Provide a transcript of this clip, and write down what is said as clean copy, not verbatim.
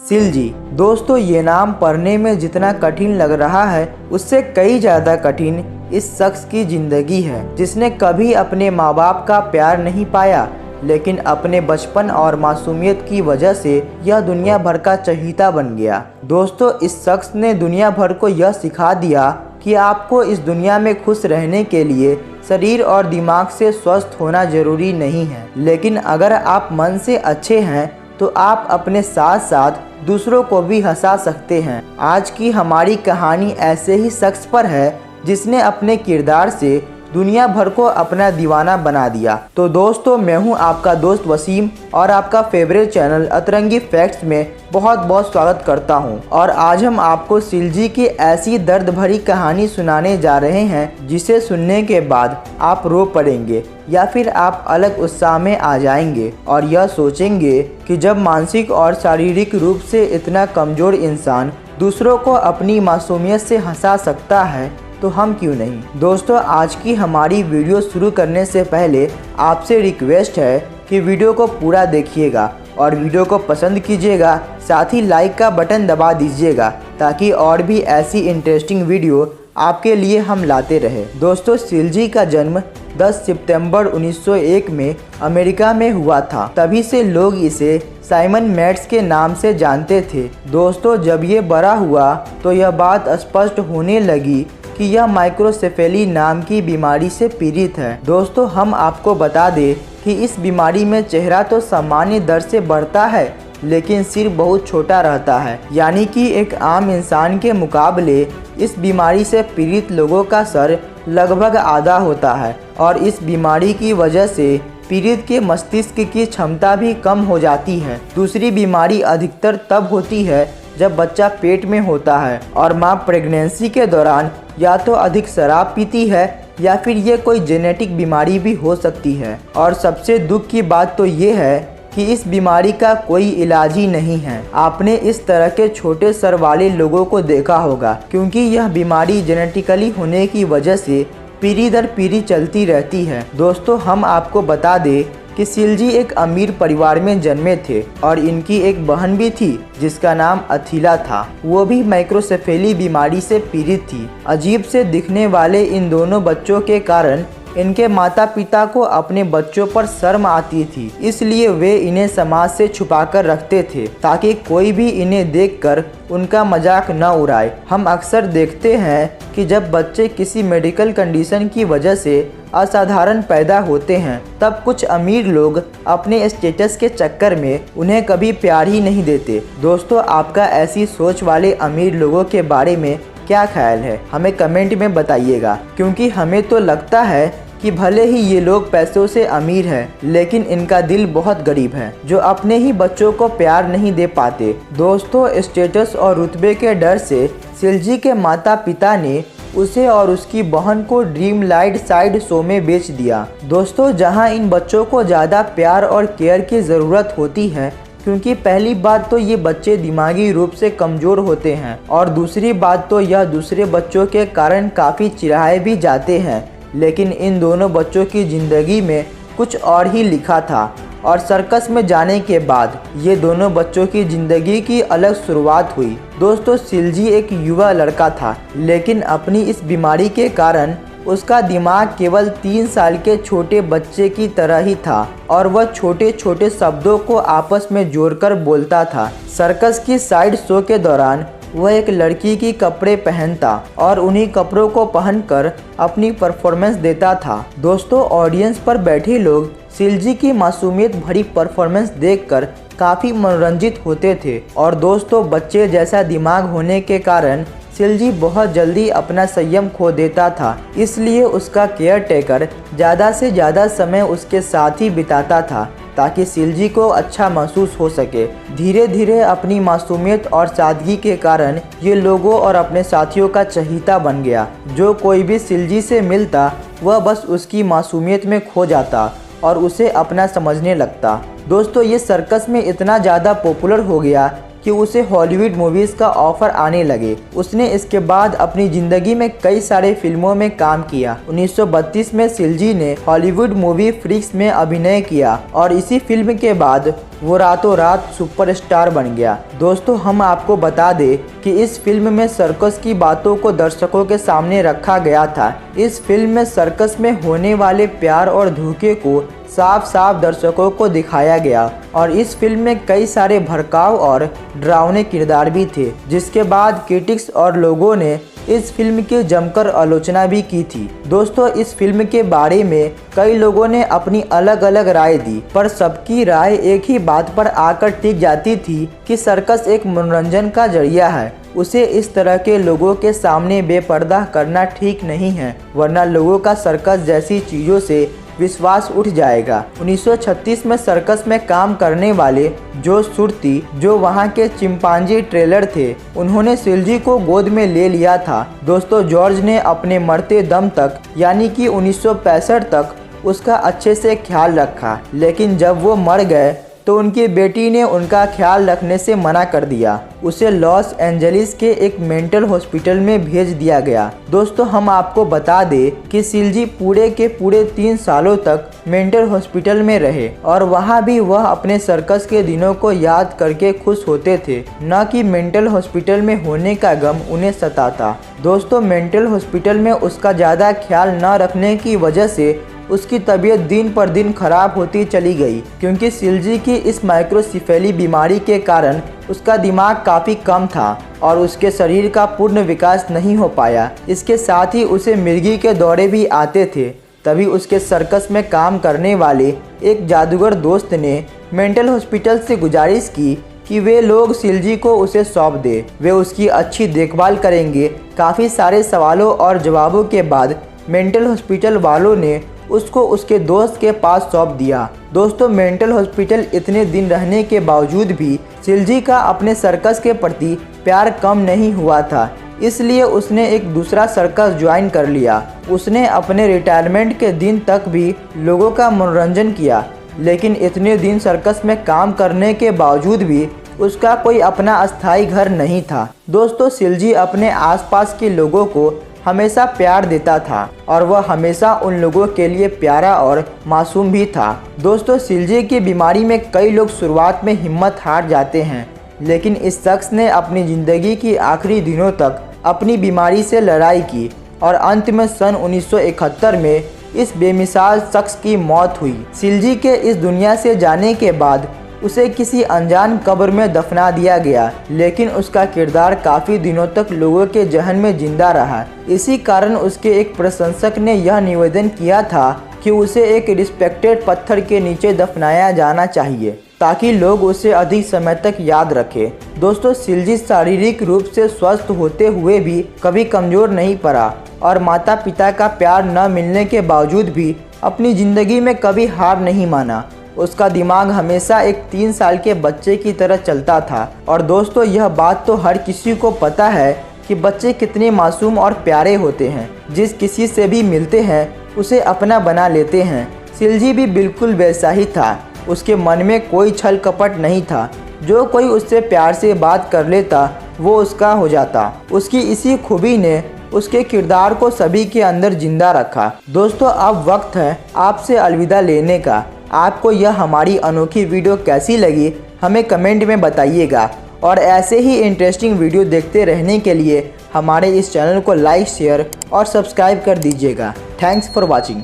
सिलजी। दोस्तों, ये नाम पढ़ने में जितना कठिन लग रहा है उससे कई ज़्यादा कठिन इस शख्स की ज़िंदगी है जिसने कभी अपने माँ बाप का प्यार नहीं पाया, लेकिन अपने बचपन और मासूमियत की वजह से यह दुनिया भर का चहेता बन गया। दोस्तों, इस शख्स ने दुनिया भर को यह सिखा दिया कि आपको इस दुनिया में खुश रहने के लिए शरीर और दिमाग से स्वस्थ होना जरूरी नहीं है, लेकिन अगर आप मन से अच्छे हैं तो आप अपने साथ साथ दूसरों को भी हंसा सकते हैं। आज की हमारी कहानी ऐसे ही शख्स पर है जिसने अपने किरदार से दुनिया भर को अपना दीवाना बना दिया। तो दोस्तों, मैं हूं आपका दोस्त वसीम और आपका फेवरेट चैनल अतरंगी फैक्ट्स में बहुत बहुत स्वागत करता हूं। और आज हम आपको सिलजी की ऐसी दर्द भरी कहानी सुनाने जा रहे हैं जिसे सुनने के बाद आप रो पड़ेंगे या फिर आप अलग उत्साह में आ जाएंगे और यह सोचेंगे कि जब मानसिक और शारीरिक रूप से इतना कमज़ोर इंसान दूसरों को अपनी मासूमियत से हंसा सकता है तो हम क्यों नहीं। दोस्तों, आज की हमारी वीडियो शुरू करने से पहले आपसे रिक्वेस्ट है कि वीडियो को पूरा देखिएगा और वीडियो को पसंद कीजिएगा, साथ ही लाइक का बटन दबा दीजिएगा ताकि और भी ऐसी इंटरेस्टिंग वीडियो आपके लिए हम लाते रहे। दोस्तों, सिलजी का जन्म 10 सितंबर 1901 में अमेरिका में हुआ था। तभी से लोग इसे साइमन मैट्स के नाम से जानते थे। दोस्तों, जब ये बड़ा हुआ तो यह बात स्पष्ट होने लगी कि यह माइक्रोसेफेली नाम की बीमारी से पीड़ित है। दोस्तों, हम आपको बता दें कि इस बीमारी में चेहरा तो सामान्य दर से बढ़ता है लेकिन सिर बहुत छोटा रहता है, यानी कि एक आम इंसान के मुकाबले इस बीमारी से पीड़ित लोगों का सर लगभग आधा होता है और इस बीमारी की वजह से पीड़ित के मस्तिष्क की क्षमता भी कम हो जाती है। दूसरी बीमारी अधिकतर तब होती है जब बच्चा पेट में होता है और माँ प्रेगनेंसी के दौरान या तो अधिक शराब पीती है या फिर ये कोई जेनेटिक बीमारी भी हो सकती है। और सबसे दुख की बात तो ये है कि इस बीमारी का कोई इलाज ही नहीं है। आपने इस तरह के छोटे सर वाले लोगों को देखा होगा क्योंकि यह बीमारी जेनेटिकली होने की वजह से पीढ़ी दर पीढ़ी चलती रहती है। दोस्तों, हम आपको बता दें कि सिलजी एक अमीर परिवार में जन्मे थे और इनकी एक बहन भी थी जिसका नाम अथिला था। वो भी माइक्रोसेफेली बीमारी से पीड़ित थी। अजीब से दिखने वाले इन दोनों बच्चों के कारण इनके माता पिता को अपने बच्चों पर शर्म आती थी, इसलिए वे इन्हें समाज से छुपाकर रखते थे ताकि कोई भी इन्हें देखकर उनका मजाक न उड़ाए। हम अक्सर देखते हैं कि जब बच्चे किसी मेडिकल कंडीशन की वजह से असाधारण पैदा होते हैं तब कुछ अमीर लोग अपने स्टेटस के चक्कर में उन्हें कभी प्यार ही नहीं देते। दोस्तों, आपका ऐसी सोच वाले अमीर लोगों के बारे में क्या ख्याल है, हमें कमेंट में बताइएगा, क्योंकि हमें तो लगता है कि भले ही ये लोग पैसों से अमीर हैं लेकिन इनका दिल बहुत गरीब है जो अपने ही बच्चों को प्यार नहीं दे पाते। दोस्तों, स्टेटस और रुतबे के डर से सिलजी के माता पिता ने उसे और उसकी बहन को ड्रीम लाइट साइड शो में बेच दिया। दोस्तों, जहां इन बच्चों को ज़्यादा प्यार और केयर की ज़रूरत होती है क्योंकि पहली बात तो ये बच्चे दिमागी रूप से कमज़ोर होते हैं और दूसरी बात तो यह दूसरे बच्चों के कारण काफ़ी चिढ़ाए भी जाते हैं, लेकिन इन दोनों बच्चों की ज़िंदगी में कुछ और ही लिखा था और सर्कस में जाने के बाद ये दोनों बच्चों की ज़िंदगी की अलग शुरुआत हुई। दोस्तों, सिलजी एक युवा लड़का था लेकिन अपनी इस बीमारी के कारण उसका दिमाग केवल 3 साल के छोटे बच्चे की तरह ही था और वह छोटे छोटे शब्दों को आपस में जोड़कर बोलता था। सर्कस की साइड शो के दौरान वह एक लड़की की कपड़े पहनता और उन्हीं कपड़ों को पहनकर अपनी परफॉर्मेंस देता था। दोस्तों, ऑडियंस पर बैठे लोग सिलजी की मासूमियत भरी परफॉर्मेंस देखकर काफ़ी मनोरंजित होते थे और दोस्तों, बच्चे जैसा दिमाग होने के कारण सिलजी बहुत जल्दी अपना संयम खो देता था, इसलिए उसका केयर टेकर ज़्यादा से ज़्यादा समय उसके साथ ही बिताता था ताकि सिलजी को अच्छा महसूस हो सके। धीरे धीरे अपनी मासूमियत और सादगी के कारण ये लोगों और अपने साथियों का चहेता बन गया। जो कोई भी सिलजी से मिलता वह बस उसकी मासूमियत में खो जाता और उसे अपना समझने लगता। दोस्तों, ये सर्कस में इतना ज़्यादा पॉपुलर हो गया कि उसे हॉलीवुड मूवीज़ का ऑफर आने लगे। उसने इसके बाद अपनी ज़िंदगी में कई सारे फिल्मों में काम किया। 1932 में सिलजी ने हॉलीवुड मूवी फ्रीक्स में अभिनय किया और इसी फिल्म के बाद वो रातों रात सुपरस्टार बन गया। दोस्तों हम आपको बता दें कि इस फिल्म में सर्कस की बातों को दर्शकों के सामने रखा गया था। इस फिल्म में सर्कस में होने वाले प्यार और धोखे को साफ साफ दर्शकों को दिखाया गया और इस फिल्म में कई सारे भड़काऊ और डरावने किरदार भी थे, जिसके बाद क्रिटिक्स और लोगों ने इस फिल्म की जमकर आलोचना भी की थी। दोस्तों इस फिल्म के बारे में कई लोगों ने अपनी अलग अलग राय दी, पर सबकी राय एक ही बात पर आकर टिक जाती थी कि सर्कस एक मनोरंजन का जरिया है, उसे इस तरह के लोगों के सामने बेपर्दा करना ठीक नहीं है, वरना लोगों का सर्कस जैसी चीज़ों से विश्वास उठ जाएगा। 1936 में सर्कस में काम करने वाले जो सुरती, जो वहाँ के चिंपांजी ट्रेलर थे, उन्होंने सिल्जी को गोद में ले लिया था। दोस्तों जॉर्ज ने अपने मरते दम तक यानी कि 1965 तक उसका अच्छे से ख्याल रखा, लेकिन जब वो मर गए तो उनकी बेटी ने उनका ख्याल रखने से मना कर दिया। उसे लॉस एंजलिस के एक मेंटल हॉस्पिटल में भेज दिया गया। दोस्तों हम आपको बता दें कि सिल्जी पूरे के पूरे 3 सालों तक मेंटल हॉस्पिटल में रहे और वहां भी वह अपने सर्कस के दिनों को याद करके खुश होते थे, न कि मेंटल हॉस्पिटल में होने का गम उन्हें सताता। दोस्तों मेंटल हॉस्पिटल में उसका ज़्यादा ख्याल न रखने की वजह से उसकी तबीयत दिन पर दिन खराब होती चली गई, क्योंकि सिल्जी की इस माइक्रोसिफेली बीमारी के कारण उसका दिमाग काफ़ी कम था और उसके शरीर का पूर्ण विकास नहीं हो पाया। इसके साथ ही उसे मिर्गी के दौरे भी आते थे। तभी उसके सर्कस में काम करने वाले एक जादूगर दोस्त ने मेंटल हॉस्पिटल से गुजारिश की कि वे लोग सिल्जी को उसे सौंप दे, वे उसकी अच्छी देखभाल करेंगे। काफ़ी सारे सवालों और जवाबों के बाद मेंटल हॉस्पिटल वालों ने उसको उसके दोस्त के पास सौंप दिया। दोस्तों मेंटल हॉस्पिटल इतने दिन रहने के बावजूद भी सिल्जी का अपने सर्कस के प्रति प्यार कम नहीं हुआ था, इसलिए उसने एक दूसरा सर्कस ज्वाइन कर लिया। उसने अपने रिटायरमेंट के दिन तक भी लोगों का मनोरंजन किया, लेकिन इतने दिन सर्कस में काम करने के बावजूद भी उसका कोई अपना अस्थायी घर नहीं था। दोस्तों सिल्जी अपने आसपास के लोगों को हमेशा प्यार देता था और वह हमेशा उन लोगों के लिए प्यारा और मासूम भी था। दोस्तों सिल्जी की बीमारी में कई लोग शुरुआत में हिम्मत हार जाते हैं, लेकिन इस शख्स ने अपनी ज़िंदगी की आखिरी दिनों तक अपनी बीमारी से लड़ाई की और अंत में सन 1971 में इस बेमिसाल शख्स की मौत हुई। सिल्जी के इस दुनिया से जाने के बाद उसे किसी अनजान कब्र में दफना दिया गया, लेकिन उसका किरदार काफ़ी दिनों तक लोगों के जहन में जिंदा रहा। इसी कारण उसके एक प्रशंसक ने यह निवेदन किया था कि उसे एक रिस्पेक्टेड पत्थर के नीचे दफनाया जाना चाहिए, ताकि लोग उसे अधिक समय तक याद रखें। दोस्तों सिल्जी शारीरिक रूप से स्वस्थ होते हुए भी कभी कमज़ोर नहीं पड़ा और माता पिता का प्यार न मिलने के बावजूद भी अपनी ज़िंदगी में कभी हार नहीं माना। उसका दिमाग हमेशा एक 3 साल के बच्चे की तरह चलता था। और दोस्तों यह बात तो हर किसी को पता है कि बच्चे कितने मासूम और प्यारे होते हैं, जिस किसी से भी मिलते हैं उसे अपना बना लेते हैं। सिल्जी भी बिल्कुल वैसा ही था। उसके मन में कोई छल कपट नहीं था। जो कोई उससे प्यार से बात कर लेता वो उसका हो जाता। उसकी इसी खूबी ने उसके किरदार को सभी के अंदर जिंदा रखा। दोस्तों अब वक्त है आपसे अलविदा लेने का। आपको यह हमारी अनोखी वीडियो कैसी लगी हमें कमेंट में बताइएगा और ऐसे ही इंटरेस्टिंग वीडियो देखते रहने के लिए हमारे इस चैनल को लाइक, शेयर और सब्सक्राइब कर दीजिएगा। Thanks for watching.